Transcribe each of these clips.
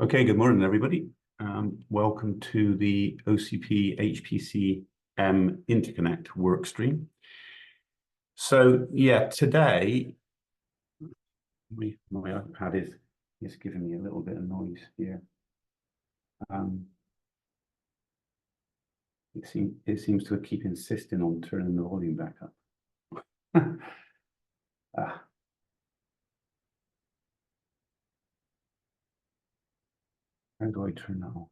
Okay, good morning, everybody. Welcome to the OCP HPCM Interconnect workstream. So yeah, today my iPad is giving me a little bit of noise here. It seems to keep insisting on turning the volume back up. How do I turn that on?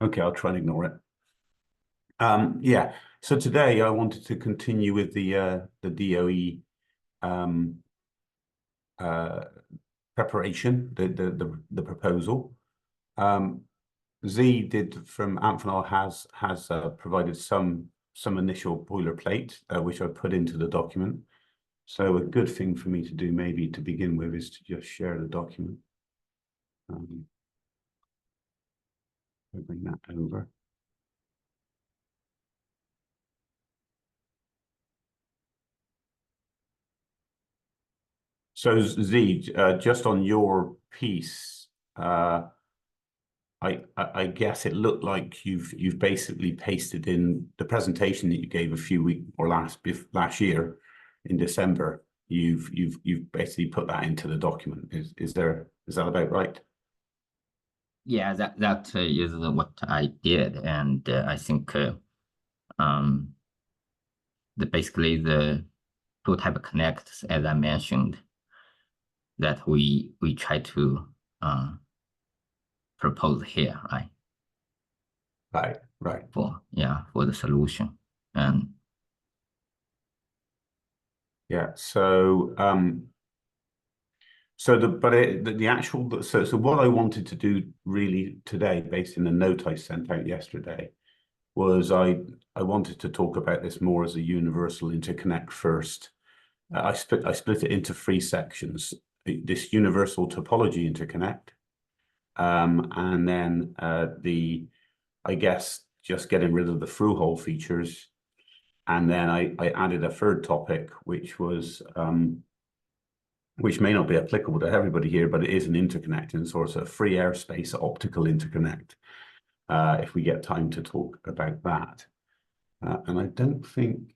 Okay, I'll try and ignore it. Yeah, so today I wanted to continue with the DOE preparation, the proposal. Z did from Amphenol has provided some initial boilerplate which I put into the document. So a good thing for me to do maybe to begin with is to just share the document. I'll bring that over. So Z, just on your piece, I guess it looked like you've basically pasted in the presentation that you gave a few weeks or last year in December. You've basically put that into the document. Is that about right? Yeah, that is what I did, and I think basically the two-type connects, as I mentioned, that we try to propose here, right? Right. For the solution. And yeah, so what I wanted to do really today, based in the note I sent out yesterday, was I wanted to talk about this more as a universal interconnect first. I split it into three sections: this universal topology interconnect, and then I guess just getting rid of the through-hole features, and then I added a third topic, which was which may not be applicable to everybody here, but it is an interconnect and sort of free airspace optical interconnect. If we get time to talk about that. And I don't think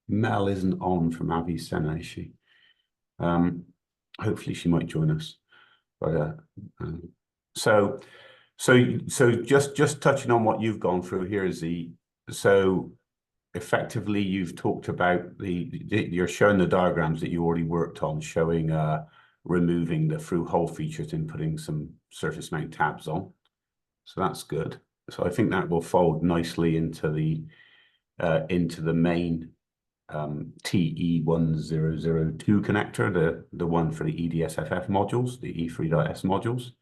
Mel isn't on from Avicenna, is she? Hopefully she might join us. But so just touching on what you've gone through here, so effectively you've talked about you're showing the diagrams that you already worked on, showing removing the through hole features and putting some surface mount tabs on. So that's good. So I think that will fold nicely into the main TE1002 connector, the one for the EDSFF modules, the E3.S modules.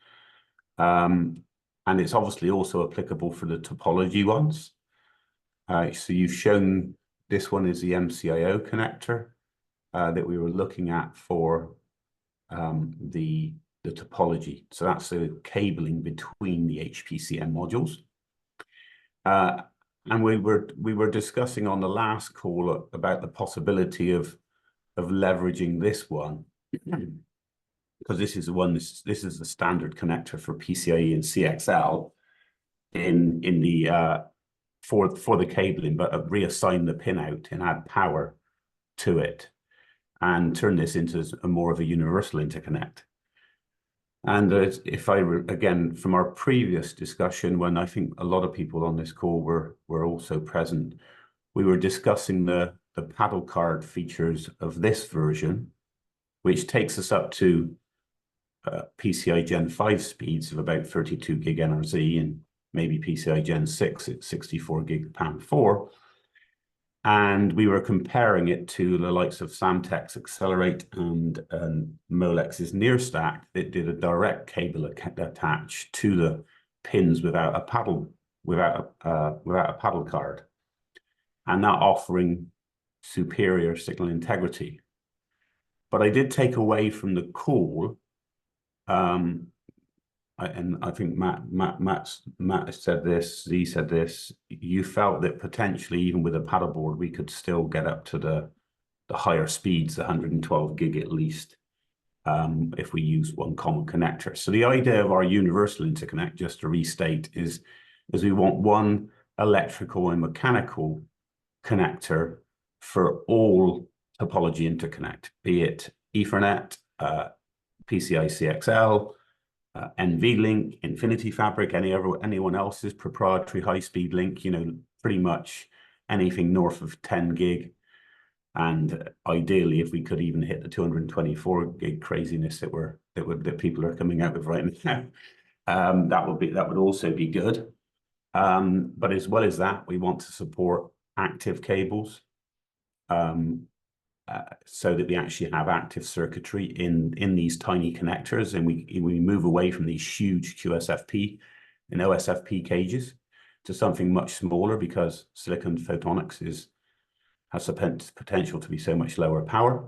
And it's obviously also applicable for the topology ones. So you've shown this one is the MCIO connector that we were looking at for the topology. So that's the cabling between the HPCM modules. And we were discussing on the last call about the possibility of leveraging this one, because this is the one. This is the standard connector for PCIe and CXL in the for the cabling, but reassign the pin out and add power to it, and turn this into a more of a universal interconnect. And if again, from our previous discussion, when I think a lot of people on this call were also present, we were discussing the paddle card features of this version, which takes us up to PCI Gen 5 speeds of about 32 gig NRZ and maybe PCI Gen 6 at 64 gig PAM4. And we were comparing it to the likes of Samtec's Accelerate and Molex's NearStack that did a direct cable attach to the pins without a paddle card, and that offering superior signal integrity. But I did take away from the call, and I think Matt said this, Z said this, you felt that potentially even with a paddleboard, we could still get up to the higher speeds, the 112 gig at least, if we use one common connector. So the idea of our universal interconnect, just to restate, is we want one electrical and mechanical connector for all topology interconnect, be it Ethernet, PCI CXL, NVLink, Infinity Fabric, anyone else's proprietary high-speed link, pretty much anything north of 10 gig. And ideally, if we could even hit the 224 gig craziness that people are coming out with right now, that would also be good. But as well as that, we want to support active cables, so that we actually have active circuitry in these tiny connectors, and we move away from these huge QSFP and OSFP cages to something much smaller, because silicon photonics has the potential to be so much lower power.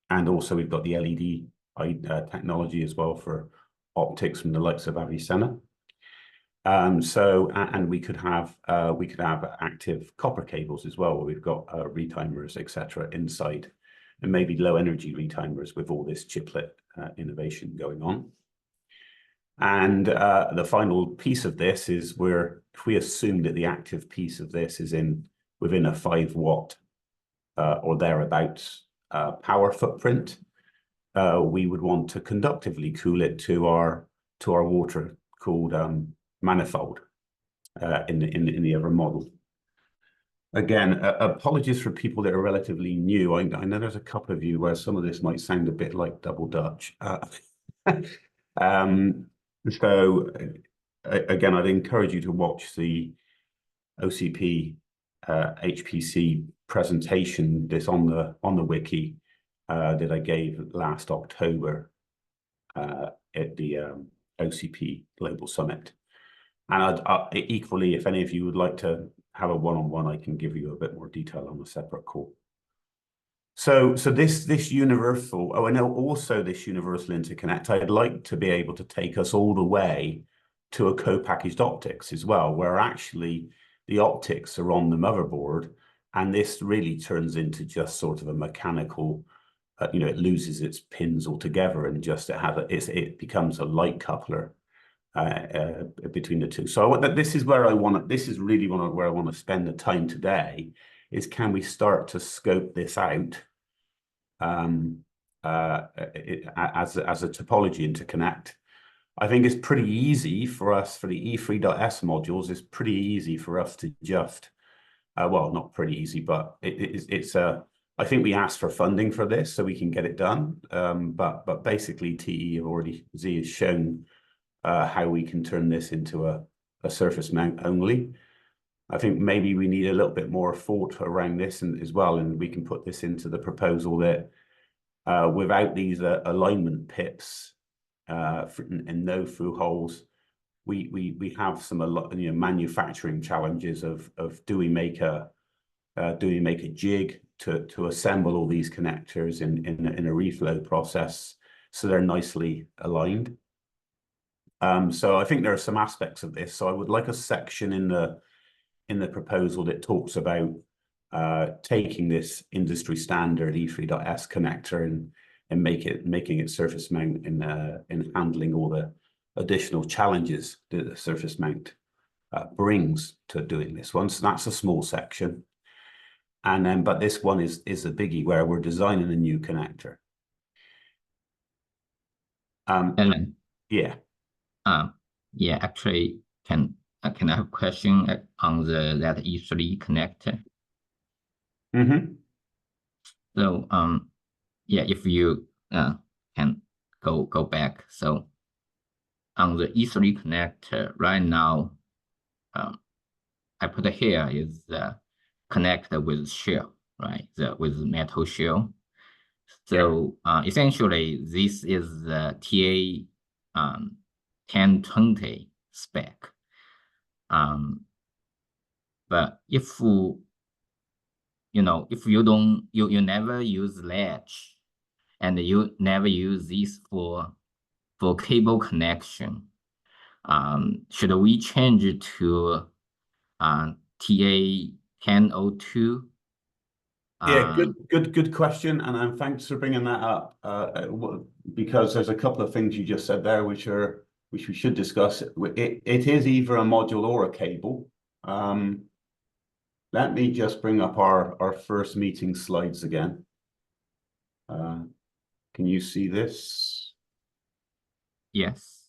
And also we've got the LED technology as well for optics from the likes of Avicenna. And we could have active copper cables as well, where we've got retimers, etc., inside, and maybe low energy retimers with all this chiplet innovation going on. And the final piece of this is if we assume that the active piece of this is within a 5 watt or thereabouts power footprint, we would want to conductively cool it to our water-cooled manifold in the other model. Again, apologies for people that are relatively new. I know there's a couple of you where some of this might sound a bit like double Dutch. So again, I'd encourage you to watch the OCP HPC presentation that's on the wiki that I gave last October at the OCP Global Summit. And equally, if any of you would like to have a one-on-one, I can give you a bit more detail on a separate call. So this universal, I know also this universal interconnect, I'd like to be able to take us all the way to a co-packaged optics as well, where actually the optics are on the motherboard, and this really turns into just sort of a mechanical, it loses its pins altogether, and just it becomes a light coupler between the two. So this is where I want to spend the time today, is can we start to scope this out as a topology interconnect? I think it's pretty easy for us, for the E3.S modules, it's pretty easy for us to just, well, not pretty easy, but I think we asked for funding for this so we can get it done. But basically Z has shown how we can turn this into a surface mount only. I think maybe we need a little bit more thought around this as well, and we can put this into the proposal that without these alignment pips and no through holes, we have some manufacturing challenges of do we make a jig to assemble all these connectors in a reflow process so they're nicely aligned. So I think there are some aspects of this. So I would like a section in the proposal that talks about taking this industry standard E3.S connector and making it surface mount in handling all the additional challenges that the surface mount brings to doing this one. So that's a small section. And then, but this one is a biggie, where we're designing a new connector. Alan, yeah. Yeah, actually, can I have a question on that E3 connector? Mm-hmm. So yeah, if you can go back. So on the E3 connector right now, I put here is connect with shell, right? With metal shell. So essentially, this is the TA 1020 spec. But if if you never use latch, and you never use this for cable connection, should we change it to TA 1002 Yeah, good question, and thanks for bringing that up. Because there's a couple of things you just said there, which we should discuss. It is either a module or a cable. Let me just bring up our first meeting slides again. Can you see this? Yes.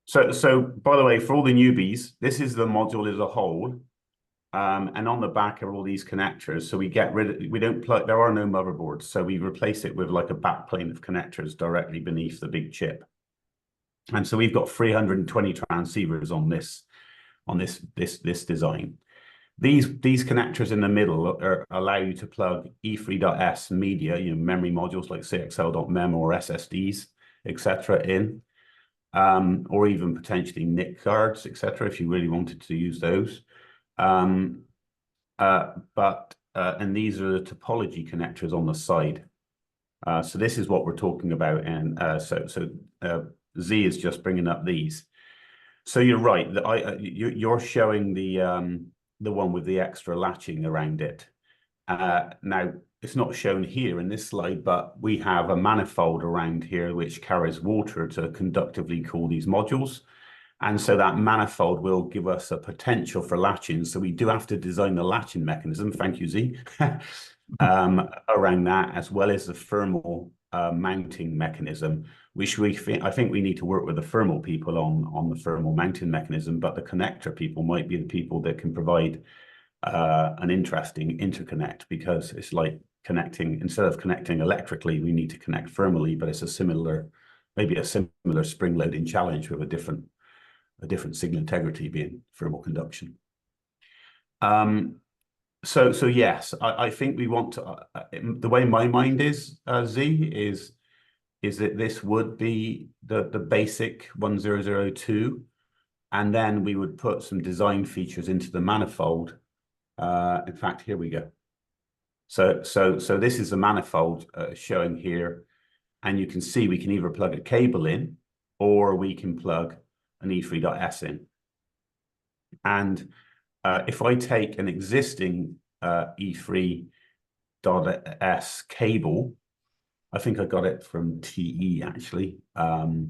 So by the way, for all the newbies, this is the module as a whole. And on the back are all these connectors. So we don't plug, there are no motherboards. So we replace it with like a backplane of connectors directly beneath the big chip. And so we've got 320 transceivers on this design. These connectors in the middle allow you to plug E3.S media, memory modules like CXL.mem or SSDs, etc. in, or even potentially NIC cards, etc. if you really wanted to use those. And these are the topology connectors on the side. So this is what we're talking about, and Z is just bringing up these. So you're right that you're showing the one with the extra latching around it. Now it's not shown here in this slide, but we have a manifold around here which carries water to conductively cool these modules. And so that manifold will give us a potential for latching. So we do have to design the latching mechanism, thank you, Z, around that, as well as the thermal mounting mechanism, which I think we need to work with the thermal people on the thermal mounting mechanism, but the connector people might be the people that can provide an interesting interconnect, because it's like connecting, instead of connecting electrically, we need to connect thermally, but it's maybe a similar spring loading challenge with a different signal integrity being thermal conduction. So yes, I think we want to, the way my mind is, Z, is that this would be the basic 1002, and then we would put some design features into the manifold. In fact, here we go. So this is the manifold showing here, and you can see we can either plug a cable in, or we can plug an E3.S in. And if I take an existing E3.S cable, I think I got it from TE actually. The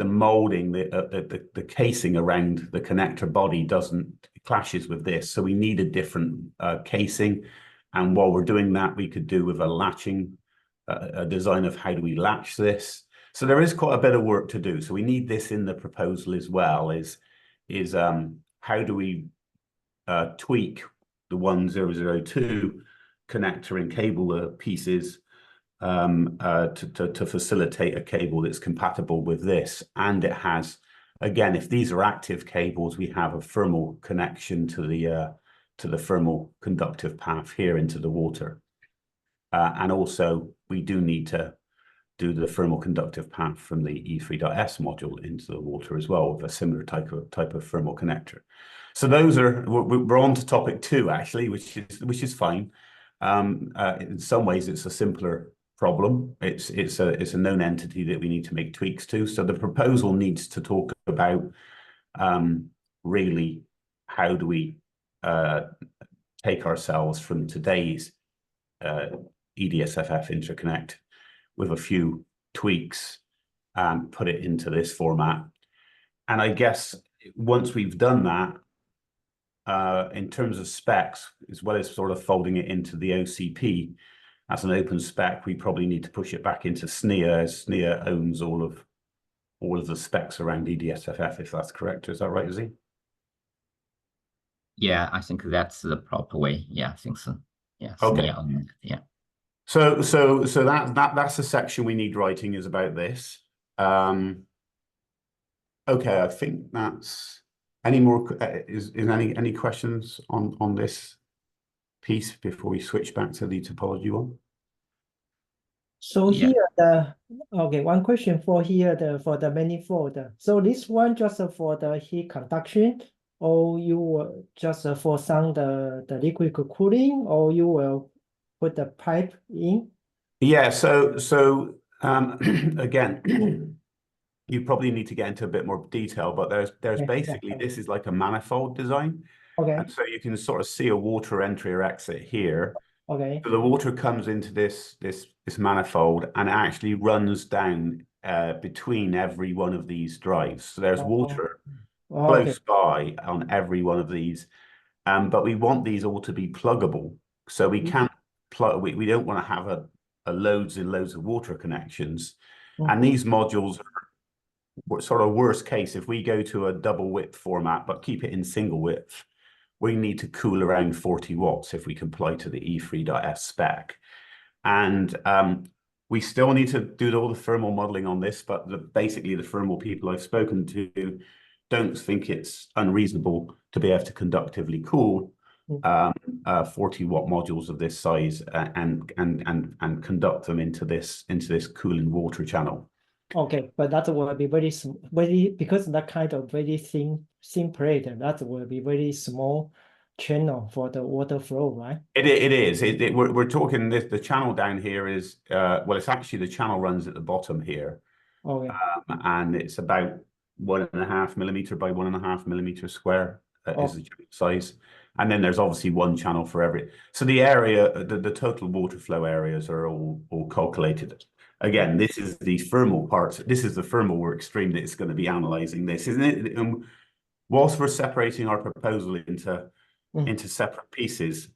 molding, the casing around the connector body clashes with this, so we need a different casing. And while we're doing that, we could do with a latching, a design of how do we latch this. So there is quite a bit of work to do. So we need this in the proposal as well. Is how do we tweak the 1002 connector and cable pieces to facilitate a cable that's compatible with this, and it has, again, if these are active cables, we have a thermal connection to the thermal conductive path here into the water, and also we do need to do the thermal conductive path from the E3.S module into the water as well, with a similar type of thermal connector. So we're on to topic 2 actually, which is fine. In some ways, it's a simpler problem. It's a known entity that we need to make tweaks to. So the proposal needs to talk about really how do we take ourselves from today's EDSFF interconnect with a few tweaks and put it into this format. And I guess once we've done that, in terms of specs, as well as sort of folding it into the OCP as an open spec, we probably need to push it back into SNIA, as SNIA owns all of the specs around EDSFF, if that's correct. Is that right, Z? Yeah, I think that's the proper way. Yeah, I think so. Yeah. Okay. SNIA, yeah. So that's the section we need writing, is about this. Okay, I think that's any any questions on this piece before we switch back to the topology one? So Yeah. here one question for for the manifold. So this one just for the heat conduction, or you will just for some the liquid cooling, or you will put the pipe in? Yeah, so again, you probably need to get into a bit more detail, but there's basically, this is like a manifold design. Okay. And so you can sort of see a water entry or exit here. Okay. So the water comes into this manifold and actually runs down between every one of these drives. So there's water Okay. close by on every one of these, but we want these all to be pluggable. So we can't plug. We don't want to have a loads and loads of water connections. And these modules are sort of worst case. If we go to a double width format but keep it in single width, we need to cool around 40 watts if we comply to the E3.F spec. And we still need to do all the thermal modeling on this, but basically the thermal people I've spoken to don't think it's unreasonable to be able to conductively cool 40-watt modules of this size and conduct them into this cooling water channel. Okay, but that will be very because that kind of very thin plate, that will be very small channel for the water flow, right? It is. We're talking this. The channel down here is well, it's actually the channel runs at the bottom here, Okay. and it's about 1.5 millimeter by 1.5 millimeter square is the size. And then there's obviously one channel for every. So the area, the total water flow areas are all calculated. Again, this is the thermal parts. This is the thermal work stream that is going to be analyzing this, isn't it? And whilst we're separating our proposal into separate pieces,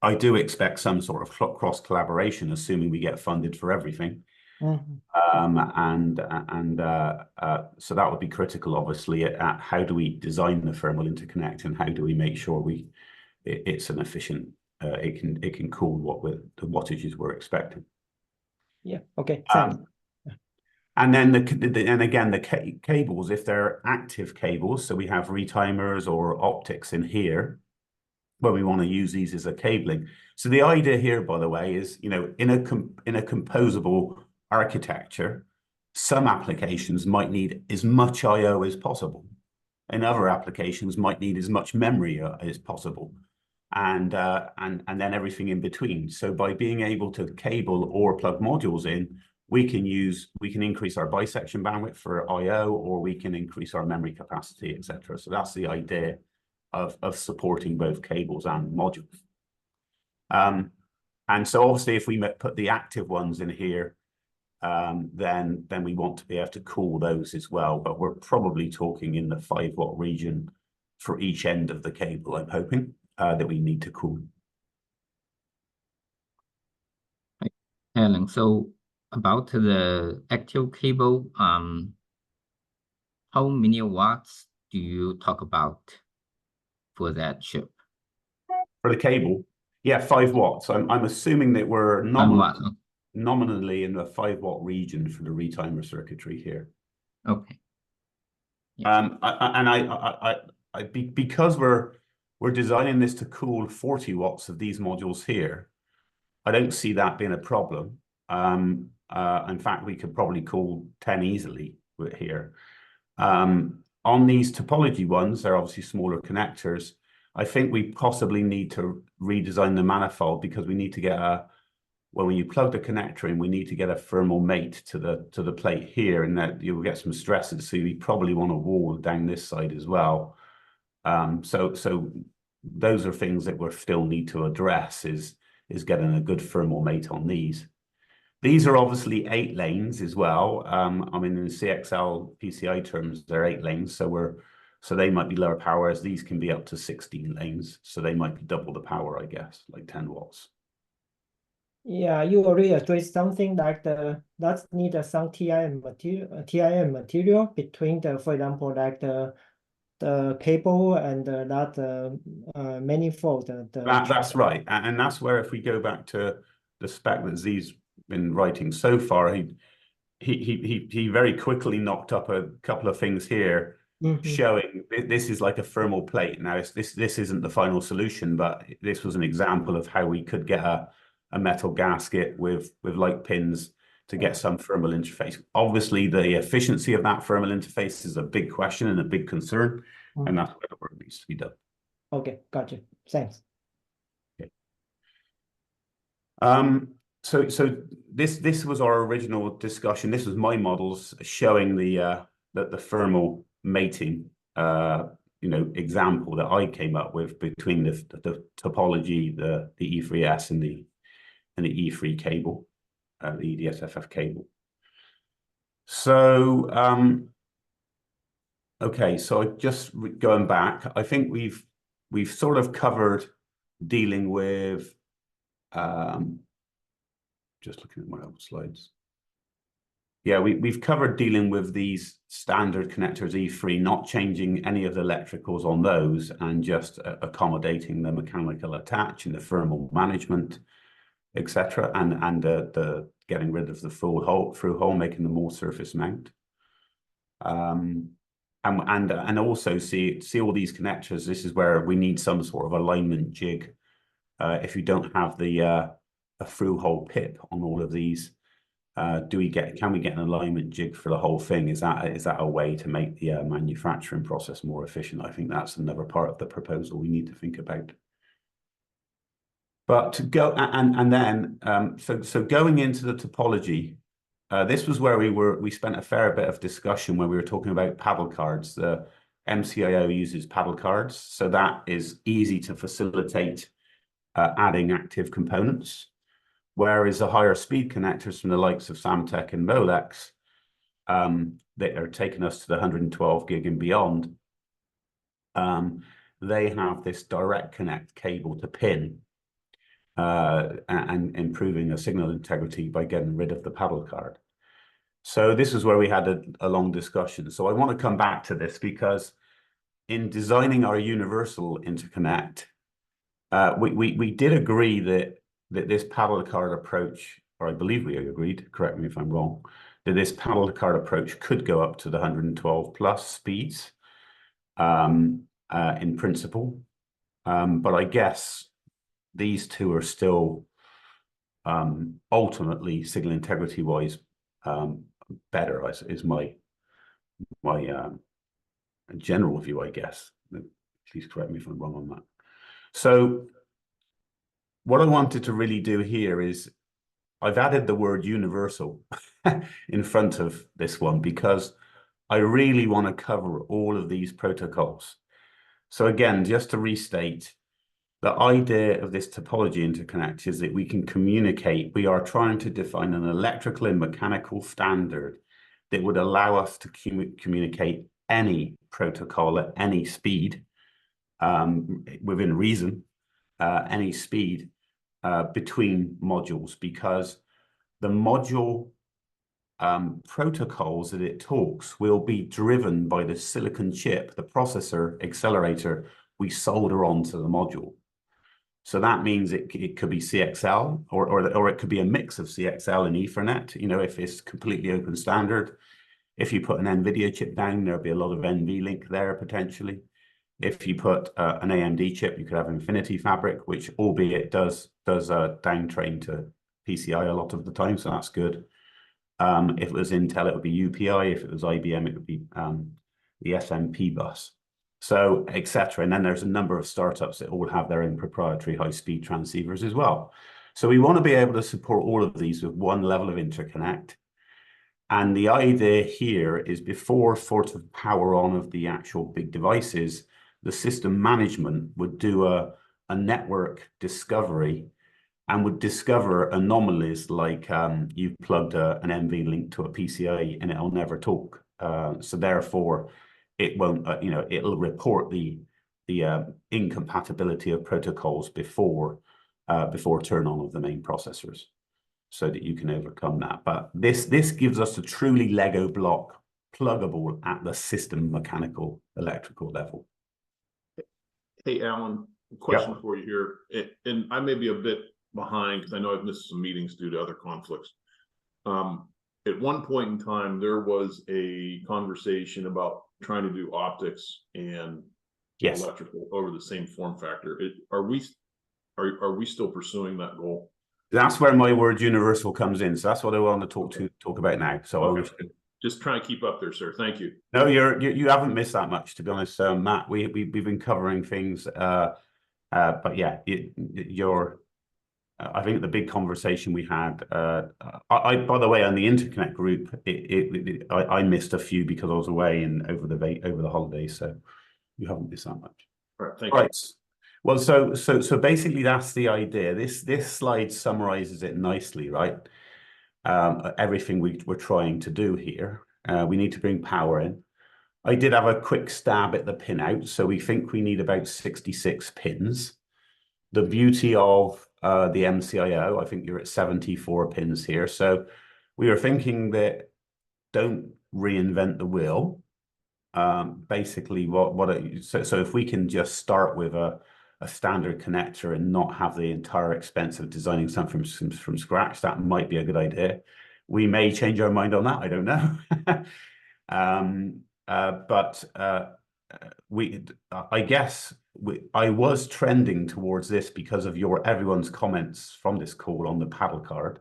I do expect some sort of cross collaboration, assuming we get funded for everything. So that would be critical, obviously, at how do we design the thermal interconnect and how do we make sure it's an efficient, it can cool the wattages we're expecting. Yeah. Okay. Thanks. And then the cables, if they're active cables, so we have retimers or optics in here, where we want to use these as a cabling. So the idea here, by the way, is, you know, in a composable architecture, some applications might need as much I/O as possible, and other applications might need as much memory as possible, and then everything in between. So by being able to cable or plug modules in, we can increase our bisection bandwidth for I/O, or we can increase our memory capacity, etc. So that's the idea of supporting both cables and modules. And so obviously if we put the active ones in here, then we want to be able to cool those as well, but we're probably talking in the 5-watt region for each end of the cable, I'm hoping, that we need to cool. Alan, so about the active cable, how many watts do you talk about for that chip? For the cable, yeah, 5 watts. I'm assuming that we're nominally in the 5-watt region for the retimer circuitry here. Okay. Yes. Because we're designing this to cool 40 watts of these modules here, I don't see that being a problem. In fact, we could probably cool 10 easily with here. On these topology ones, they're obviously smaller connectors. I think we possibly need to redesign the manifold, because we need to get when you plug the connector in, we need to get a thermal mate to the plate here, and that you'll get some stresses. So we probably want a wall down this side as well. So those are things that we still need to address, is getting a good thermal mate on these. These are obviously 8 lanes as well. I mean, in CXL PCI terms, they're 8 lanes. So they might be lower power, as these can be up to 16 lanes. So they might be double the power, I guess, like 10 watts. Yeah, you already addressed something like that need some TIM material between for example, like the cable and that manifold. That's right, and that's where, if we go back to the spec that Z's been writing so far, he very quickly knocked up a couple of things here, showing this is like a thermal plate. Now this isn't the final solution, but this was an example of how we could get a metal gasket with light pins to get some thermal interface. Obviously, the efficiency of that thermal interface is a big question and a big concern, and that's where the work needs to be done. Okay, gotcha. Thanks. Okay. So this was our original discussion. This was my models showing the thermal mating example that I came up with between the topology, the E3S and the E3 cable, the EDSFF cable. So okay, so just going back, I think we've sort of covered dealing with just looking at my old slides. Yeah, we've covered dealing with these standard connectors E3, not changing any of the electricals on those and just accommodating the mechanical attach and the thermal management, etc. And the getting rid of the full hole, through hole, making them more surface mount. And also see all these connectors. This is where we need some sort of alignment jig. If you don't have a through hole pip on all of these, can we get an alignment jig for the whole thing? Is that a way to make the manufacturing process more efficient? I think that's another part of the proposal we need to think about. But to go and then so going into the topology, this was where we spent a fair bit of discussion when we were talking about paddle cards. The MCIO uses paddle cards, so that is easy to facilitate adding active components. Whereas the higher speed connectors from the likes of Samtec and Molex, that are taking us to the 112 gig and beyond, they have this direct connect cable to pin, and improving the signal integrity by getting rid of the paddle card. So this is where we had a long discussion. So I want to come back to this because in designing our universal interconnect, we did agree that this paddle card approach, or I believe we agreed, correct me if I'm wrong, that this paddle card approach could go up to the 112 plus speeds in principle. But I guess these two are still ultimately signal integrity wise better, is my general view, I guess. Please correct me if I'm wrong on that. So what I wanted to really do here is I've added the word universal in front of this one because I really want to cover all of these protocols. So again, just to restate, the idea of this topology interconnect is that we can communicate. We are trying to define an electrical and mechanical standard that would allow us to communicate any protocol at any speed, within reason, any speed between modules, because the module protocols that it talks will be driven by the silicon chip, the processor accelerator we solder onto the module. So that means it could be CXL or it could be a mix of CXL and Ethernet, if it's completely open standard. If you put an NVIDIA chip down, there'll be a lot of NVLink there potentially. If you put an AMD chip, you could have Infinity Fabric, which albeit does downtrain to PCI a lot of the time, so that's good. If it was Intel, it would be UPI. If it was IBM, it would be the SMP bus. So, etc. And then there's a number of startups that all have their own proprietary high-speed transceivers as well. So we want to be able to support all of these with one level of interconnect. And the idea here is before sort of power on of the actual big devices, the system management would do a network discovery and would discover anomalies like you've plugged an NVLink to a PCI and it'll never talk. So therefore, it won't, it'll report the incompatibility of protocols before turn on of the main processors, so that you can overcome that. But this gives us a truly Lego block, pluggable at the system mechanical electrical level. Hey, Alan, question for you here, and I may be a bit behind because I know I've missed some meetings due to other conflicts. At one point in time, there was a conversation about trying to do optics and electrical over the same form factor. Are we still pursuing that goal? That's where my word universal comes in. So that's what I want to talk about now. So okay. Just trying to keep up there, sir. Thank you. No, you haven't missed that much, to be honest, Matt. We've been covering things, but yeah, I think the big conversation we had. By the way, on the interconnect group, I missed a few because I was away and over the holidays. So You haven't missed that much. All right, thank you. Right. Well, so basically that's the idea. This slide summarizes it nicely, right? Everything we're trying to do here. We need to bring power in. I did have a quick stab at the pin out, so we think we need about 66 pins. The beauty of the MCIO, I think you're at 74 pins here. So we are thinking that don't reinvent the wheel. Basically, so if we can just start with a standard connector and not have the entire expense of designing something from scratch, that might be a good idea. We may change our mind on that. I don't know. I guess I was trending towards this because of everyone's comments from this call on the paddle card,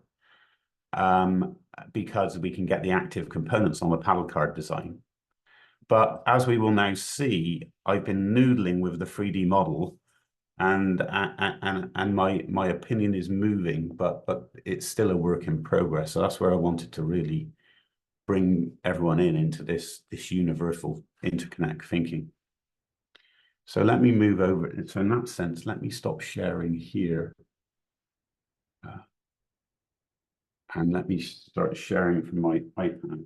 because we can get the active components on the paddle card design. But as we will now see, I've been noodling with the 3D model, and my opinion is moving, but it's still a work in progress. So that's where I wanted to really bring everyone into this universal interconnect thinking. So let me move over. So in that sense, let me stop sharing here. And let me start sharing from my iPad.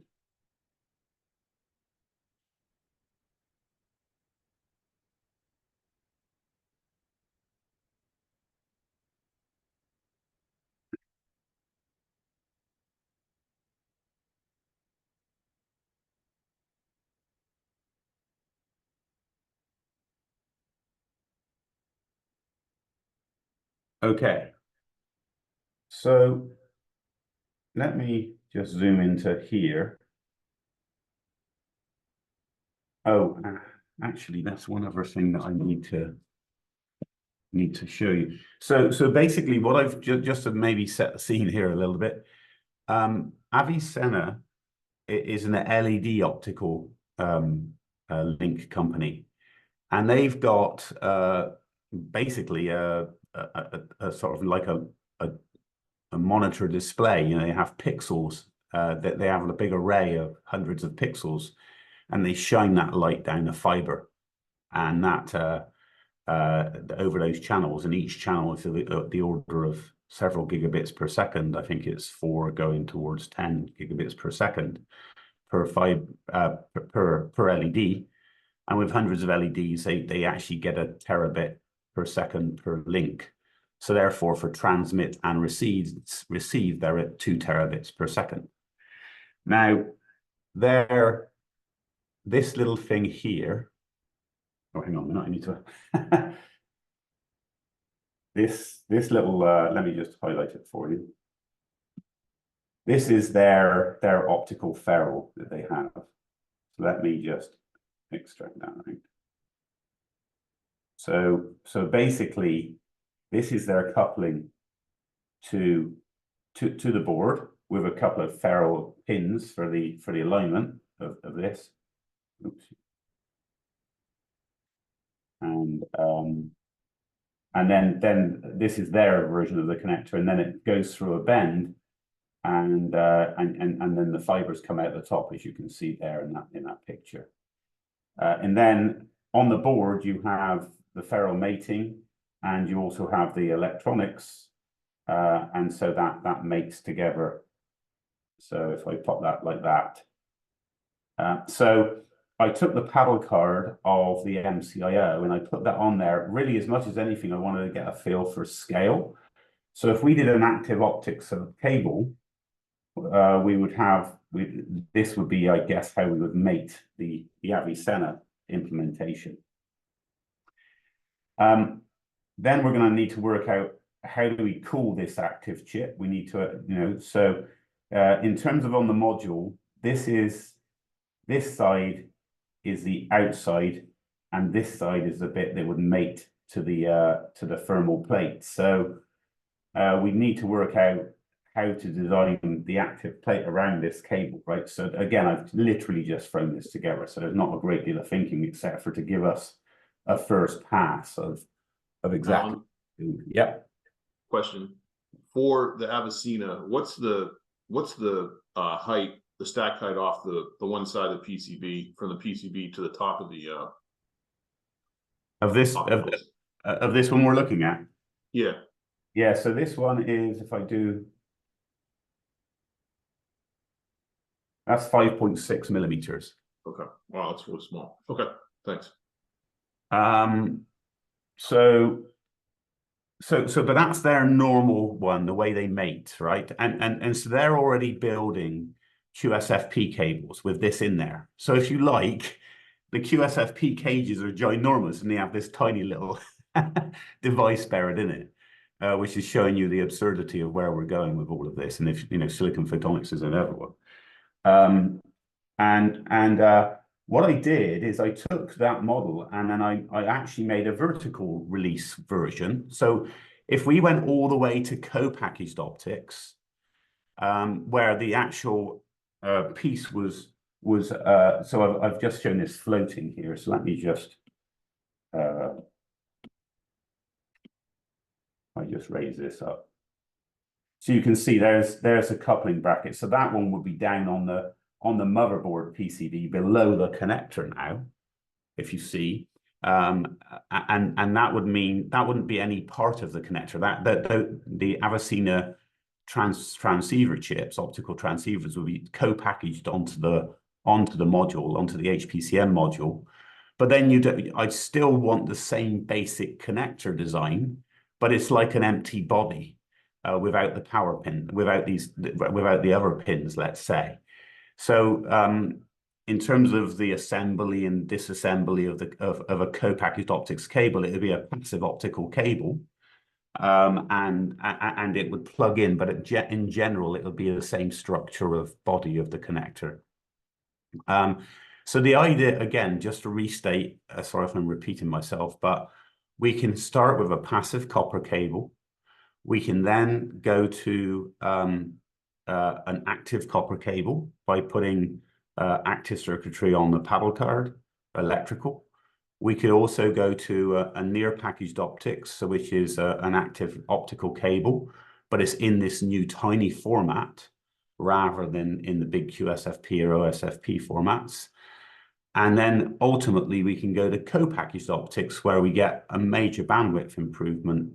Okay. So let me just zoom into here. Oh, actually, that's one other thing that I need to show you. So basically, what I've just to maybe set the scene here a little bit. Avicenna is an LED optical link company, and they've got basically a sort of like a monitor display. You know, they have pixels that they have a big array of hundreds of pixels, and they shine that light down the fiber, and that over those channels, and each channel is the order of several gigabits per second. I think it's 4 going towards 10 gigabits per second per LED, and with hundreds of LEDs, they actually get a terabit per second per link. So therefore, for transmit and receive, they're at 2 terabits per second. Now, this little thing here. Oh, hang on a minute, I need to. This little, let me just highlight it for you. This is their optical ferrule that they have. So let me just extract that out. So basically, this is their coupling to the board with a couple of ferrule pins for the alignment of this. Oops. And then this is their version of the connector, and then it goes through a bend, and then the fibers come out the top, as you can see there in that picture. And then on the board you have the ferrule mating, and you also have the electronics, and so that mates together. So if I pop that like that, so I took the paddle card of the MCIO and I put that on there. Really, as much as anything, I wanted to get a feel for scale. So if we did an active optics cable, we would have, this would be, I guess, how we would mate the Avicenna implementation. Then we're going to need to work out how do we cool this active chip. We need to, so in terms of on the module, this side is the outside, and this side is the bit that would mate to the thermal plate. So we need to work out how to design the active plate around this cable, right? So again, I've literally just thrown this together, so there's not a great deal of thinking except for to give us a first pass of exactly. Yep. Question for the Avicenna, what's the height, the stack height off the one side of the PCB, from the PCB to the top of the Of this one we're looking at. Yeah, Yeah, so this one is, if I do, that's 5.6 millimeters. okay. Wow, that's really small. Okay, thanks. But that's their normal one, the way they mate, right? And so they're already building QSFP cables with this in there. So if you like, the QSFP cages are ginormous and they have this tiny little device buried in it, which is showing you the absurdity of where we're going with all of this. And if, you know, silicon photonics is inevitable. What I did is I took that model and then I actually made a vertical release version. So if we went all the way to co-packaged optics, where the actual piece was so I've just shown this floating here. So let me just I just raise this up. So you can see there's a coupling bracket. So that one would be down on the motherboard PCB below the connector now, if you see, and that would mean that wouldn't be any part of the connector. The Avicena transceiver chips, optical transceivers, will be co-packaged onto the module, onto the HPCM module. But then I'd still want the same basic connector design, but it's like an empty body without the power pin, without the other pins, let's say. So in terms of the assembly and disassembly of a co-packaged optics cable, it would be a passive optical cable, and it would plug in, but in general, it would be the same structure of body of the connector. So the idea, again, just to restate, sorry if I'm repeating myself, but we can start with a passive copper cable. We can then go to an active copper cable by putting active circuitry on the paddle card, electrical. We could also go to a near packaged optics, so which is an active optical cable, but it's in this new tiny format rather than in the big QSFP or OSFP formats. And then ultimately we can go to co-packaged optics where we get a major bandwidth improvement.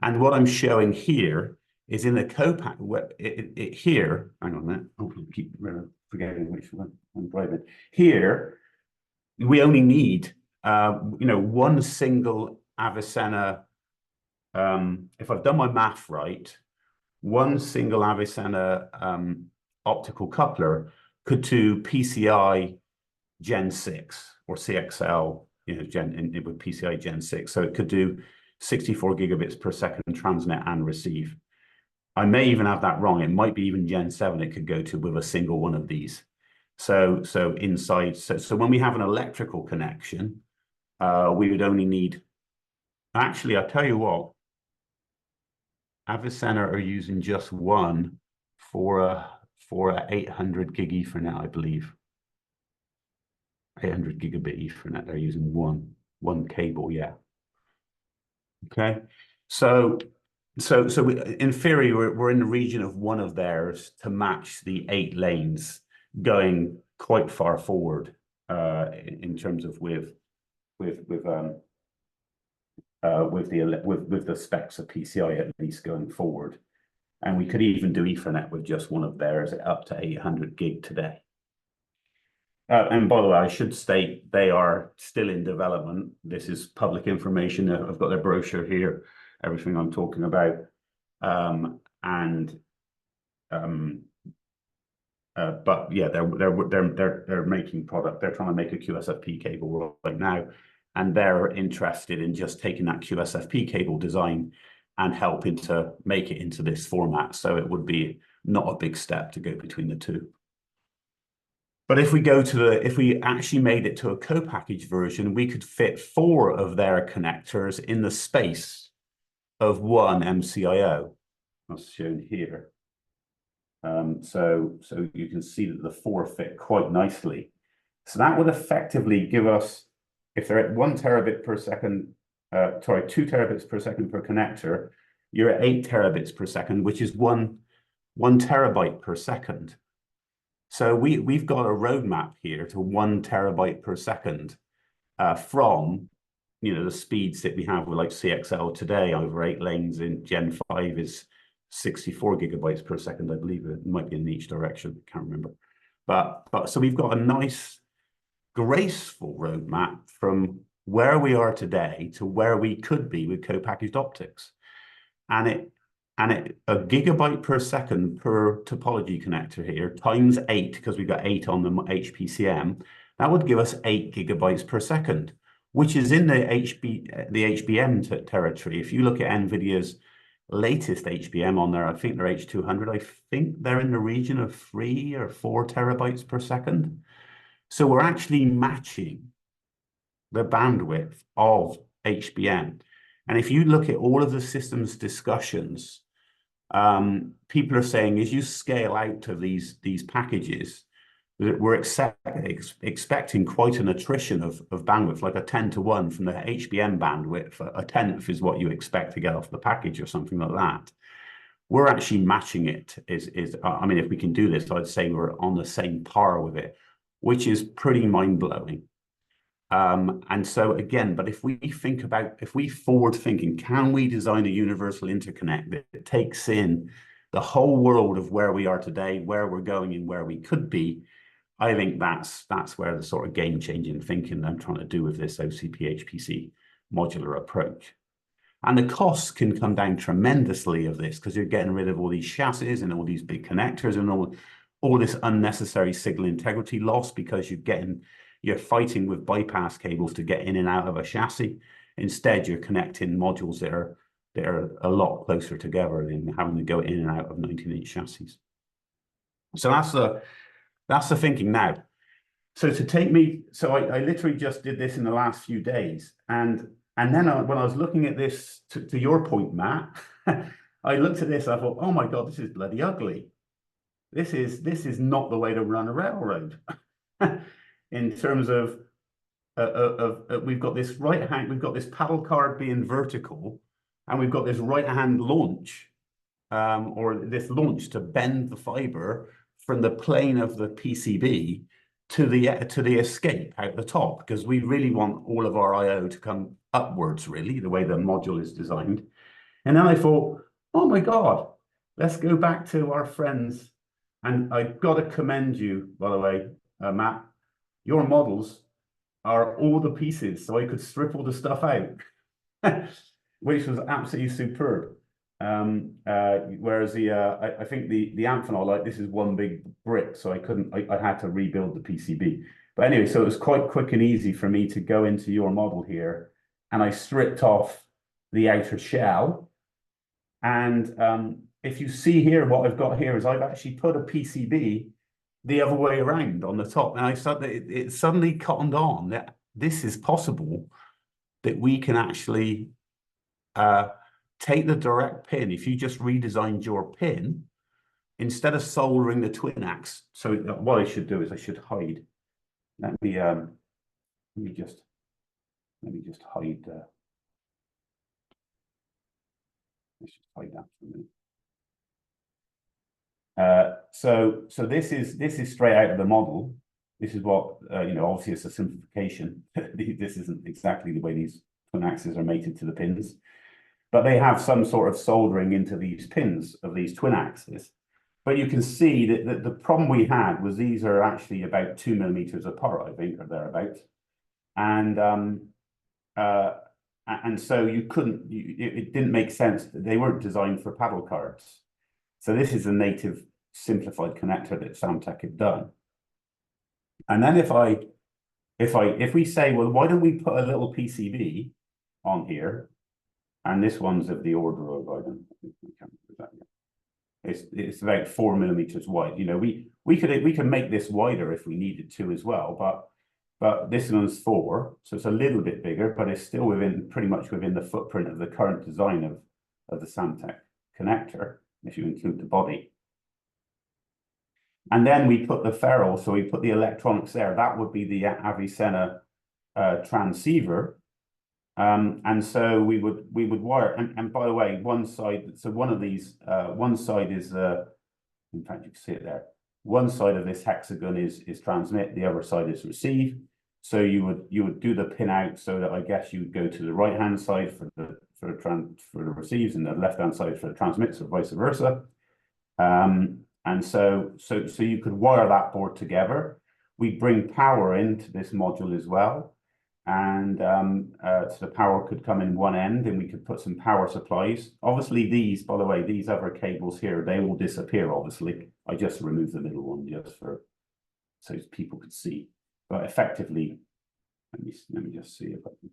And what I'm showing here is in the co-pack, here, hang on a minute, I keep forgetting which one I'm driving. Here, we only need, one single Avicena, if I've done my math right, one single Avicena optical coupler could do PCI Gen 6 or CXL, with PCI Gen 6. So it could do 64 gigabits per second transmit and receive. I may even have that wrong. It might be even Gen 7 it could go to with a single one of these. So when we have an electrical connection, we would only need, actually, I'll tell you what, Avicena are using just one for a 800 gig Ethernet, I believe. 800 gigabit Ethernet, they're using one cable, yeah. Okay, so in theory, we're in the region of one of theirs to match the 8 lanes going quite far forward in terms of with the specs of PCI at least going forward. And we could even do Ethernet with just one of theirs up to 800 gig today. And by the way, I should state they are still in development. This is public information. I've got their brochure here, everything I'm talking about. But yeah, they're making product. They're trying to make a QSFP cable right now, and they're interested in just taking that QSFP cable design and helping to make it into this format. So it would be not a big step to go between the two. But if we actually made it to a co-packaged version, we could fit 4 of their connectors in the space of one MCIO, as shown here. So you can see that the 4 fit quite nicely. So that would effectively give us, if they're at 1 terabit per second, 2 terabits per second per connector, you're at 8 terabits per second, which is one terabyte per second. So we've got a roadmap here to 1 terabyte per second from you know, the speeds that we have with like CXL today over 8 lanes in Gen 5 is 64 gigabytes per second, I believe. It might be in each direction, can't remember. But so we've got a nice, graceful roadmap from where we are today to where we could be with co-packaged optics. And a gigabyte per second per topology connector here times 8, because we've got 8 on the HPCM, that would give us 8 gigabytes per second, which is in the HBM territory. If you look at NVIDIA's latest HBM on there, I think they're H200, I think they're in the region of 3 or 4 terabytes per second. So we're actually matching the bandwidth of HBM. And if you look at all of the systems discussions, people are saying as you scale out of these packages, that we're expecting quite an attrition of bandwidth, like a 10-to-1 from the HBM bandwidth. A tenth is what you expect to get off the package or something like that. We're actually matching it. I mean, if we can do this, I'd say we're on the same par with it, which is pretty mind-blowing. And so again, but if we forward thinking, can we design a universal interconnect that takes in the whole world of where we are today, where we're going and where we could be? I think that's where the sort of game-changing thinking I'm trying to do with this OCP HPC modular approach. And the costs can come down tremendously of this, because you're getting rid of all these chassis and all these big connectors and all this unnecessary signal integrity loss, because you're fighting with bypass cables to get in and out of a chassis. Instead, you're connecting modules that are a lot closer together than having to go in and out of 19-inch chassis. So that's the thinking now. So I literally just did this in the last few days, and then when I was looking at this, to your point, Matt, I looked at this, I thought, oh my God, this is bloody ugly. This is not the way to run a railroad. In terms of we've got this we've got this paddle card being vertical, and we've got this right-hand launch, or this launch to bend the fiber from the plane of the PCB to the escape out the top, because we really want all of our I/O to come upwards, really, the way the module is designed. And then I thought, oh my God, let's go back to our friends. And I've got to commend you, by the way, Matt. Your models are all the pieces, so I could strip all the stuff out, which was absolutely superb. Whereas I think the Amphenol, like, this is one big brick, so I had to rebuild the PCB. But anyway, so it was quite quick and easy for me to go into your model here, and I stripped off the outer shell. And if you see here, what I've got here is I've actually put a PCB the other way around on the top, and it suddenly cottoned on that this is possible, that we can actually take the direct pin. If you just redesigned your pin, instead of soldering the twin-ax, so what I should do is I should hide. Let me just hide. Let's just hide that for a minute. So this is straight out of the model. This is what obviously it's a simplification. This isn't exactly the way these twin axes are mated to the pins, but they have some sort of soldering into these pins of these twin axes. But you can see that the problem we had was these are actually about 2 millimeters apart, I think, or thereabouts, and so it didn't make sense. They weren't designed for paddle cards. So this is a native simplified connector that Samtec had done. And then if we say, well, why don't we put a little PCB on here? And this one's of the order of, I don't know, it's about 4 millimeters wide. We could make this wider if we needed to as well, but this one's 4, so it's a little bit bigger, but it's still pretty much within the footprint of the current design of the Samtec connector, if you include the body. And then we put the ferrule, so we put the electronics there. That would be the Avicenna transceiver. And so we would wire, and by the way, one side, so one of these, one side is, in fact, you can see it there. One side of this hexagon is transmit, the other side is receive. So you would do the pin out so that I guess you would go to the right hand side for the receives and the left hand side for the transmits, or vice versa. And so you could wire that board together. We bring power into this module as well, and so the power could come in one end, and we could put some power supplies. Obviously, these, by the way, these other cables here, they will disappear. Obviously, I just removed the middle one just for so people could see. But effectively, let me just see if I can.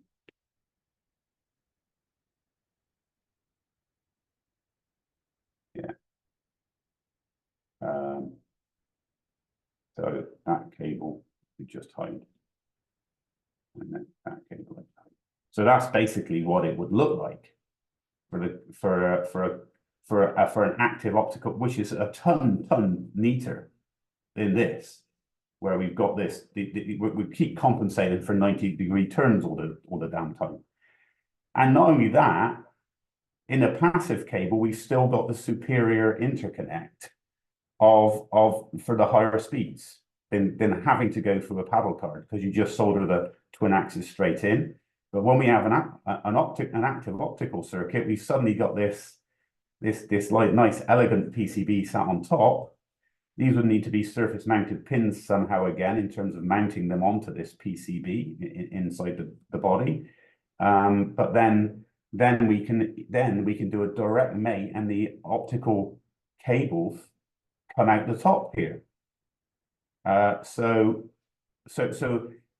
Yeah. So that cable we just hide, and then that cable. So that's basically what it would look like for an active optical, which is a ton neater than this, where we've got this. We keep compensating for 90-degree turns all the damn time, and not only that, in a passive cable we've still got the superior interconnect for the higher speeds than having to go through a paddle card, because you just solder the twin axes straight in. But when we have an active optical circuit, we've suddenly got this like nice elegant PCB sat on top. These would need to be surface mounted pins somehow again, in terms of mounting them onto this PCB inside the body. But then we can do a direct mate, and the optical cables come out the top here.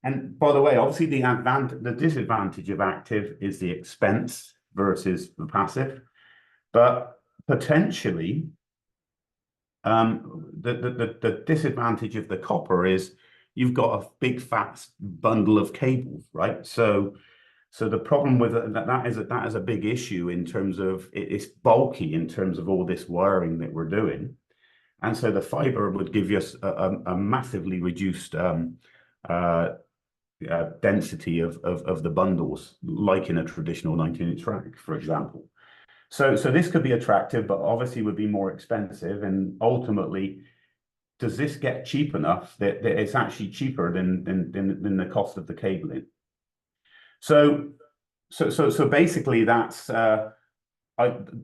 And by the way, obviously the disadvantage of active is the expense versus the passive, but potentially the disadvantage of the copper is you've got a big fat bundle of cables, right? So the problem with that is a big issue in terms of it's bulky in terms of all this wiring that we're doing. And so the fiber would give you a massively reduced density of the bundles, like in a traditional 19-inch rack, for example. So this could be attractive, but obviously would be more expensive. And ultimately, does this get cheap enough that it's actually cheaper than the cost of the cabling? So basically, that's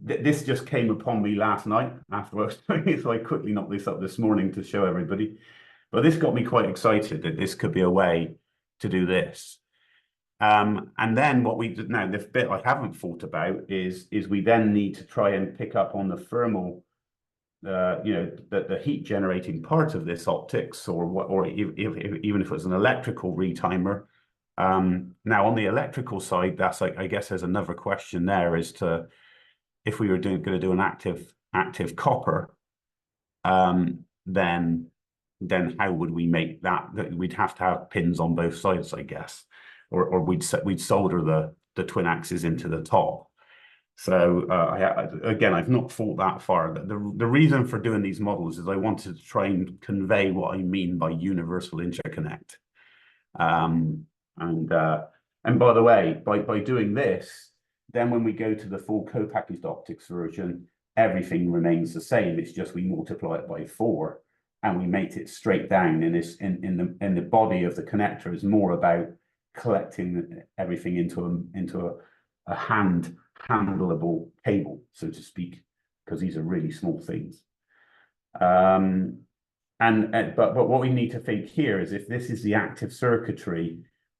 this just came upon me last night after I was doing it, so I quickly knocked this up this morning to show everybody. But this got me quite excited that this could be a way to do this. And then what we did now, the bit I haven't thought about is we then need to try and pick up on the thermal, the heat generating part of this optics, or even if it was an electrical retimer. Now on the electrical side, that's like, I guess there's another question there as to if we were going to do an active copper, then how would we make that? We'd have to have pins on both sides, I guess, or we'd solder the twin axes into the top. So again, I've not thought that far. The reason for doing these models is I wanted to try and convey what I mean by universal interconnect. And by the way, by doing this, then when we go to the full co-packaged optics version, everything remains the same. It's just we multiply it by 4 and we mate it straight down. And in the body of the connector is more about collecting everything into a handleable cable, so to speak, because these are really small things. But what we need to think here is, if this is the active circuitry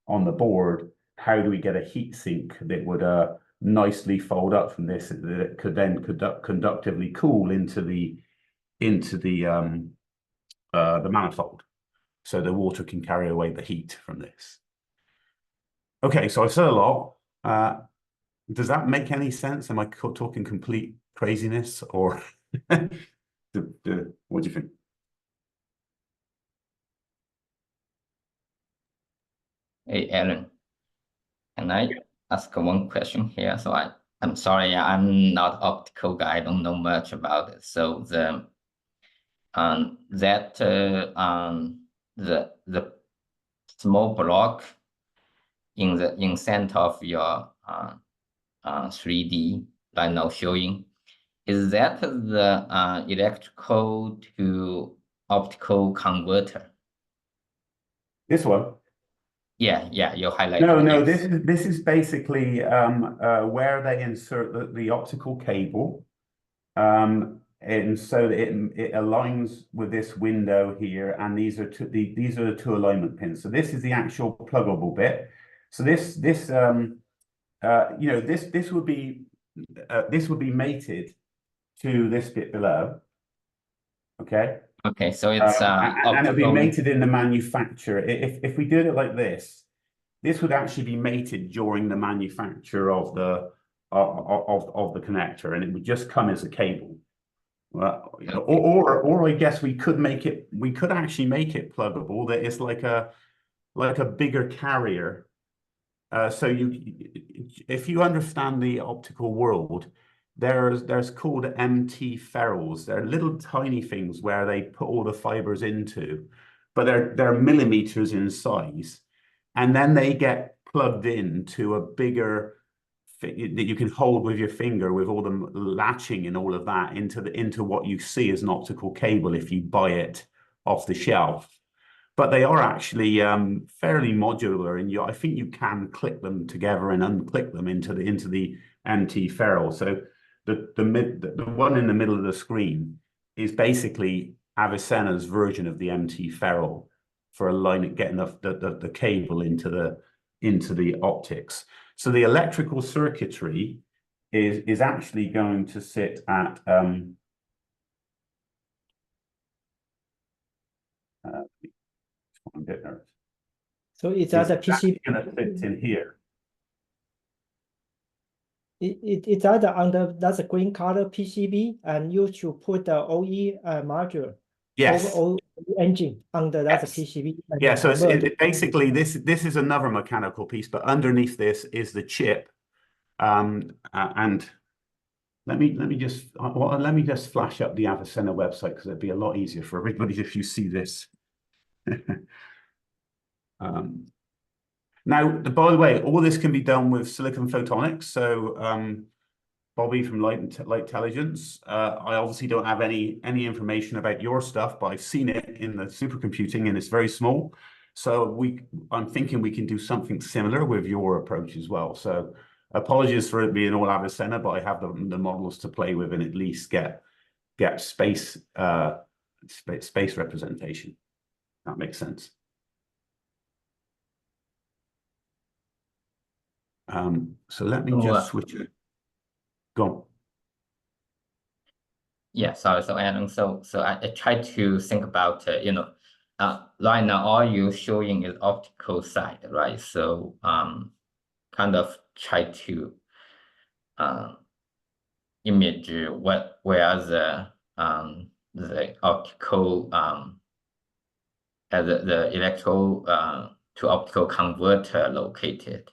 on the board, how do we get a heat sink that would nicely fold up from this, that could then conductively cool into the manifold, so the water can carry away the heat from this. Okay, so I've said a lot. Does that make any sense? Am I talking complete craziness, or what do you think? Hey, Alan, can I ask one question here? So I'm sorry, I'm not optical guy. I don't know much about it. So the small block in the center of your 3D right now showing, is that the electrical to optical converter? This one? Yeah, you highlight. No, yes. this is basically where they insert the optical cable, and so that it aligns with this window here, and these are the two alignment pins. So this is the actual pluggable bit. So this would be mated to this bit below. Okay. Okay, so it's and it'll be optical. mated in the manufacture. If we did it like this would actually be mated during the manufacture of the connector, and it would just come as a cable. Well, you know, or I guess we could actually make it pluggable. That it's like a bigger carrier. So if you understand the optical world, there's called MT ferrules. They're little tiny things where they put all the fibers into, but they're millimeters in size, and then they get plugged into a bigger that you can hold with your finger, with all the latching and all of that into what you see as an optical cable if you buy it off the shelf. But they are actually fairly modular, and I think you can click them together and unclick them into the MT ferrule. So the one in the middle of the screen is basically Avicenna's version of the MT ferrule for getting the cable into the optics. So the electrical circuitry is actually going to sit at So it's at a PCB. Going to fit in here. It's either under that's a green color PCB, and you should put the OE module. Yes. OE engine under that PCB. Yeah, so basically this is another mechanical piece, but underneath this is the chip. And let me just flash up the Avicenna website, because it'd be a lot easier for everybody if you see this. Now, by the way, all this can be done with silicon photonics. So Bobby from Light Intelligence, I obviously don't have any information about your stuff, but I've seen it in the supercomputing, and it's very small. So I'm thinking we can do something similar with your approach as well. So apologies for it being all Avicenna, but I have the models to play with and at least get space representation. That makes sense. So let me just switch it. Go on. Yeah, sorry. So Alan, so I try to think about right now all you're showing is optical side, right? So kind of try to image where the optical the electro to optical converter located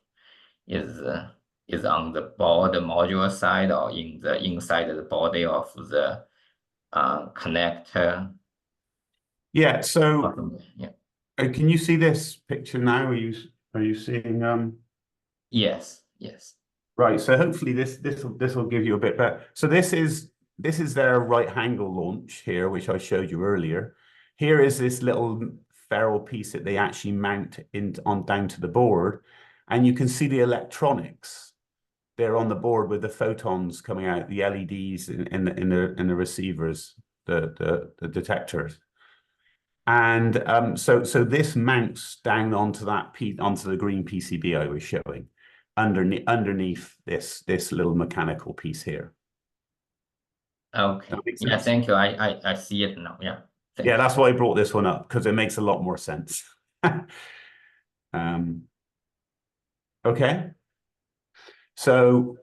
is on the board module side, or in the inside of the body of the connector. Yeah. So yeah. Can you see this picture now? Are you seeing? Yes. Right. So hopefully this will give you a bit better. So this is their right angle launch here, which I showed you earlier. Here is this little ferrule piece that they actually mount on down to the board, and you can see the electronics. They're on the board with the photons coming out, the LEDs in the receivers, the detectors. And so this mounts down onto the green PCB I was showing, underneath this little mechanical piece here. Okay. Yeah, thank you. I see it now. Yeah. Yeah, that's why I brought this one up, because it makes a lot more sense. Okay. So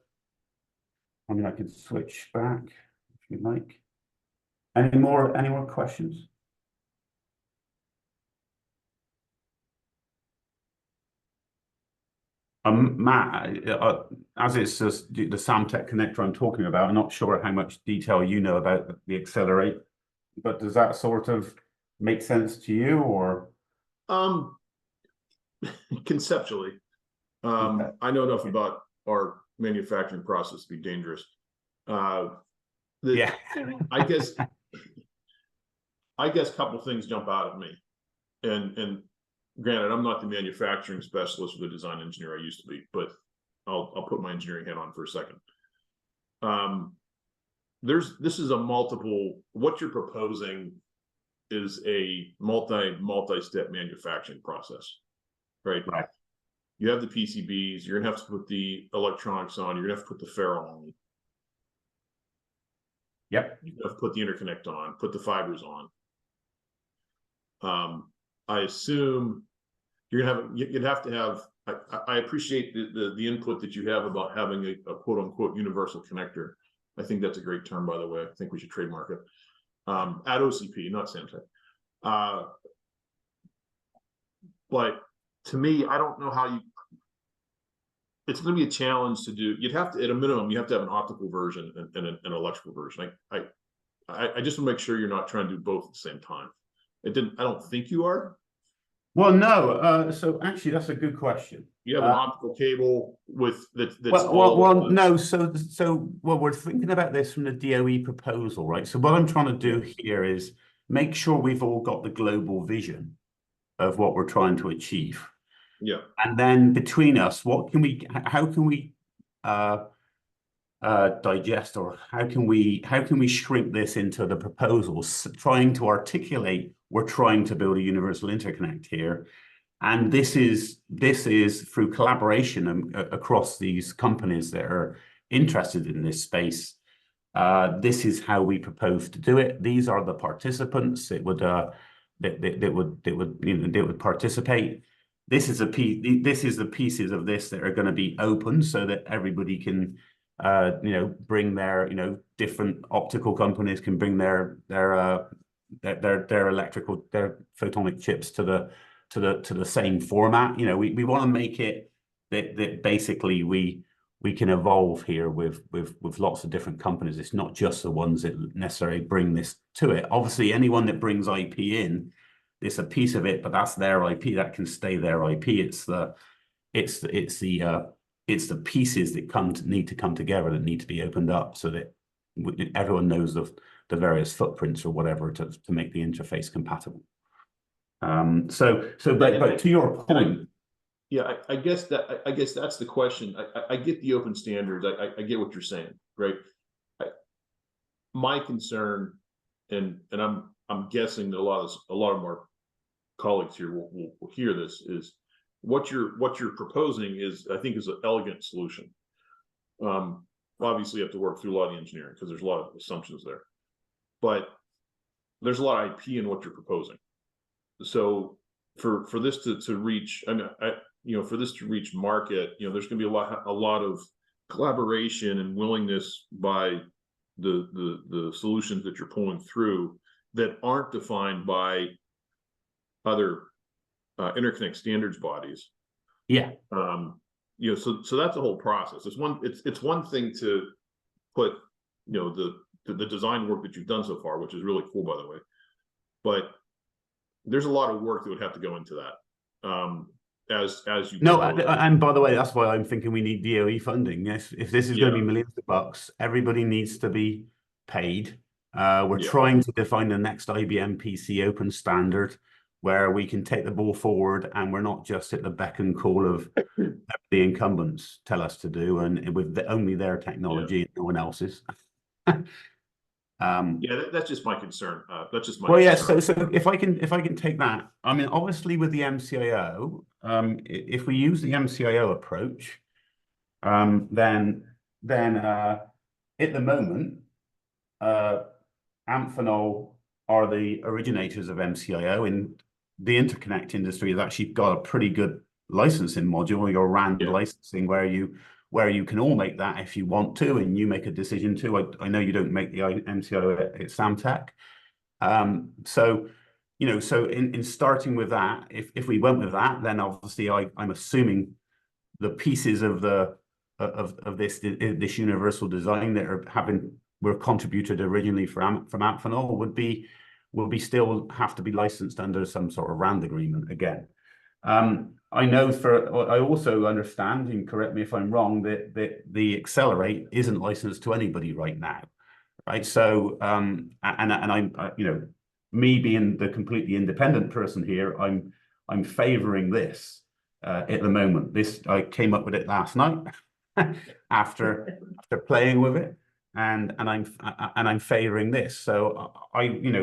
I mean, I could switch back if you'd like. Any more questions? Matt, as it's just the Samtec connector I'm talking about, I'm not sure how much detail you know about the Accelerate, but does that sort of make sense to you, or? Conceptually, Okay. I know enough about our manufacturing process to be dangerous. Yeah. I guess a couple things jump out at me, and granted, I'm not the manufacturing specialist or the design engineer I used to be, but I'll put my engineering hat on for a second. This is a multiple, what you're proposing is a multi-step manufacturing process, right? Right. You have the PCBs, you're gonna have to put the electronics on, you're gonna have to put the ferro on. Yep. You have to put the interconnect on, put the fibers on. I assume you'd have to have, I appreciate the input that you have about having a quote unquote universal connector. I think that's a great term, by the way. I think we should trademark it. At OCP, not Samtec. But to me, I don't know how you, it's going to be a challenge to do. You'd have to, at a minimum, you have to have an optical version and an electrical version. I just want to make sure you're not trying to do both at the same time. I don't think you are. Well, no. So actually, that's a good question. You have an optical cable with that's well, no. So we're thinking about this from the DOE proposal, right? So what I'm trying to do here is make sure we've all got the global vision of what we're trying to achieve. Yeah. And then between us, how can we digest, or how can we shrink this into the proposals, trying to articulate we're trying to build a universal interconnect here. And this is through collaboration across these companies that are interested in this space. This is how we propose to do it. These are the participants that would participate. This is the pieces of this that are going to be open so that everybody can bring their, different optical companies can bring their electrical, their photonic chips to the same format. We want to make it that basically we can evolve here with lots of different companies. It's not just the ones that necessarily bring this to it. Obviously, anyone that brings IP in, it's a piece of it, but that's their IP. That can stay their IP. It's the pieces that need to come together that need to be opened up so that everyone knows the various footprints or whatever to make the interface compatible. But to your point, yeah, I guess that's the question. I get the open standards. I get what you're saying, right? My concern, and I'm guessing that a lot of our colleagues here will hear this, is what you're proposing is, I think, is an elegant solution. Obviously you have to work through a lot of the engineering because there's a lot of assumptions there, but there's a lot of IP in what you're proposing. So for this to reach, for this to reach market, there's going to be a lot of collaboration and willingness by the solutions that you're pulling through that aren't defined by other interconnect standards bodies. Yeah. So that's the whole process. It's one thing to put, the design work that you've done so far, which is really cool, by the way, but there's a lot of work that would have to go into that. As you know. And by the way, that's why I'm thinking we need DOE funding. Yes, if this is going to be millions of bucks, everybody needs to be paid. We're trying to define the next IBM PC open standard where we can take the ball forward, and we're not just at the beck and call of the incumbents tell us to do, and with only their technology and no one else's. That's just my concern. That's just my concern. So if I can take that, I mean, obviously with the MCIO, if we use the MCIO approach, then at the moment, Amphenol are the originators of MCIO, and the interconnect industry has actually got a pretty good licensing module, your RAND licensing, where you can all make that if you want to, and you make a decision to. I know you don't make the MCIO at Samtec. So in starting with that, if we went with that, then obviously I'm assuming the pieces of this universal design that were contributed originally from Amphenol will still have to be licensed under some sort of RAND agreement again. I also understand, and correct me if I'm wrong, that the Accelerate isn't licensed to anybody right now, right? So, and I'm, me being the completely independent person here, I'm favoring this at the moment. This I came up with it last night after playing with it, and I'm favoring this. So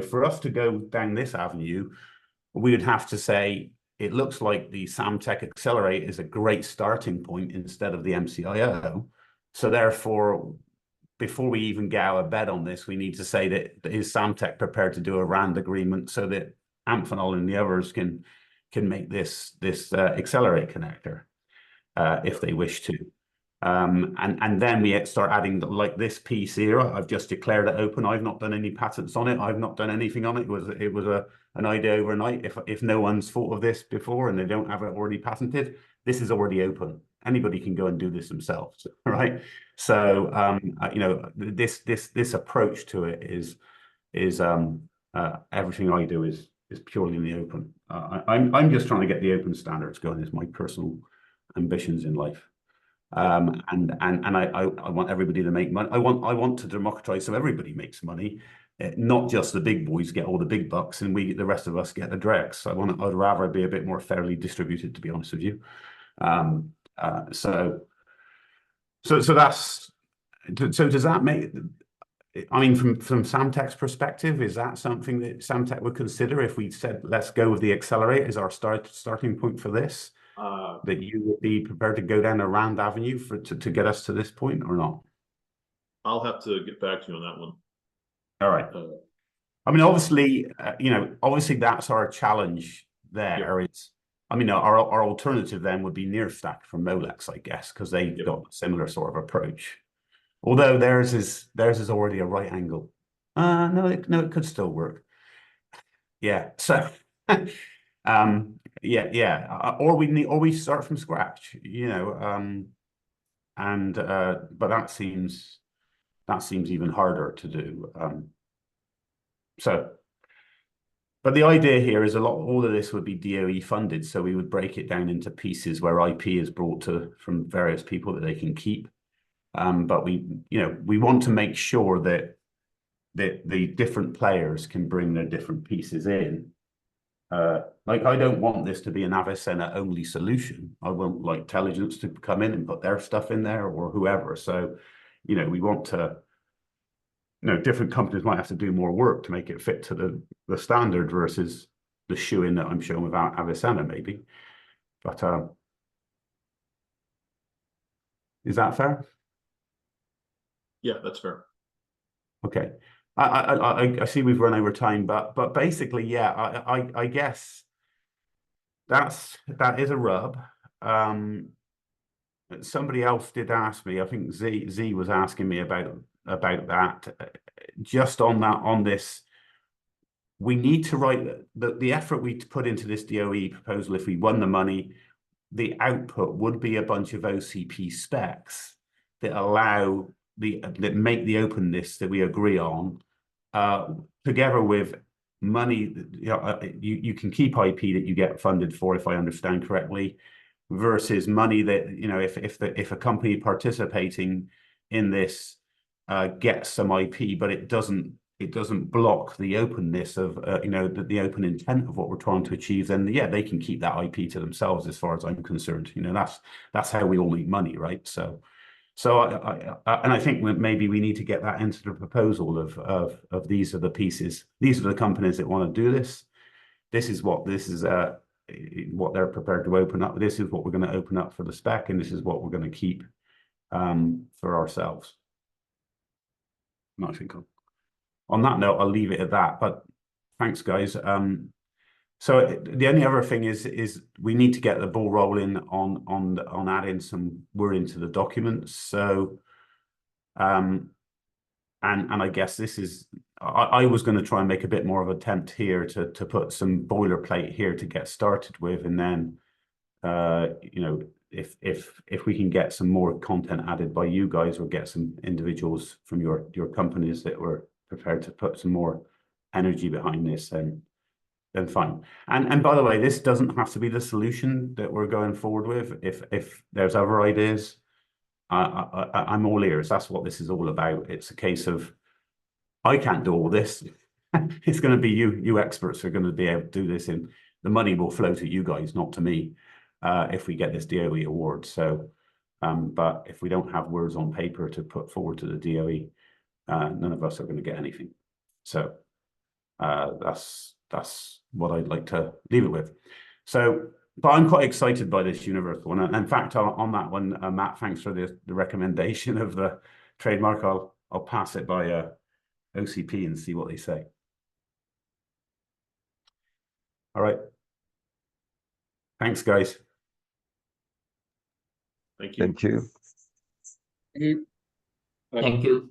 for us to go down this avenue, we would have to say it looks like the Samtec Accelerate is a great starting point instead of the MCIO. So therefore, before we even get out of bed on this, we need to say that is Samtec prepared to do a RAND agreement so that Amphenol and the others can make this Accelerate connector if they wish to. And then we start adding like this piece here. I've just declared it open. I've not done any patents on it. I've not done anything on it. It was an idea overnight. If no one's thought of this before and they don't have it already patented, this is already open. Anybody can go and do this themselves, right? So this approach to it is everything I do is purely in the open. I'm just trying to get the open standards going. Is my personal ambitions in life. And I want everybody to make money. I want to democratize so everybody makes money, not just the big boys get all the big bucks and the rest of us get the dregs. I'd rather be a bit more fairly distributed, to be honest with you. So does that make? I mean, from Samtec's perspective, is that something that Samtec would consider if we said let's go with the Accelerate as our starting point for this? That you would be prepared to go down a RAND avenue to get us to this point or not? I'll have to get back to you on that one. All right. I mean, obviously that's our challenge there. Yeah. Our alternative then would be NearStack from Molex, I guess, because they've got a similar sort of approach. Although theirs is already a right angle. No, it could still work. Yeah. So or we start from scratch, but that seems even harder to do. But the idea here is all of this would be DOE funded, so we would break it down into pieces where IP is brought from various people that they can keep. But we want to make sure that the different players can bring their different pieces in. Like I don't want this to be an Avicenna only solution. I want like Telligence to come in and put their stuff in there or whoever. So, we want to, different companies might have to do more work to make it fit to the standard versus the shoe-in that I'm showing without Avicenna maybe. But is that fair? Yeah, that's fair. Okay. I see we've run over time, but basically, yeah, I guess that is a rub. Somebody else did ask me. I think Z was asking me about that. Just on this, we need to write the effort we put into this DOE proposal. If we won the money, the output would be a bunch of OCP specs that allow that make the openness that we agree on, together with money. You can keep IP that you get funded for, if I understand correctly, versus money that if a company participating in this gets some IP, but it doesn't block the openness of the open intent of what we're trying to achieve, then they can keep that IP to themselves, as far as I'm concerned. That's how we all make money, right? So I think maybe we need to get that into the proposal of these are the pieces, these are the companies that want to do this. This is what they're prepared to open up. This is what we're going to open up for the spec, and this is what we're going to keep for ourselves. And I think on that note, I'll leave it at that. But thanks, guys. So the only other thing is we need to get the ball rolling on adding some word into the documents. So, and I guess this is, I was going to try and make a bit more of an attempt here to put some boilerplate here to get started with, and then if we can get some more content added by you guys, or get some individuals from your companies that were prepared to put some more energy behind this, then fine. And by the way, this doesn't have to be the solution that we're going forward with. If there's other ideas, I'm all ears. That's what this is all about. It's a case of, I can't do all this. It's going to be you experts who are going to be able to do this in the money will flow to you guys, not to me, if we get this DOE award. So, but if we don't have words on paper to put forward to the DOE, none of us are going to get anything. So that's what I'd like to leave it with. So, but I'm quite excited by this universal one. And in fact, on that one, Matt, thanks for the recommendation of the trademark. I'll pass it by OCP and see what they say. All right. Thanks, guys. Thank you. Thank you. Thank you.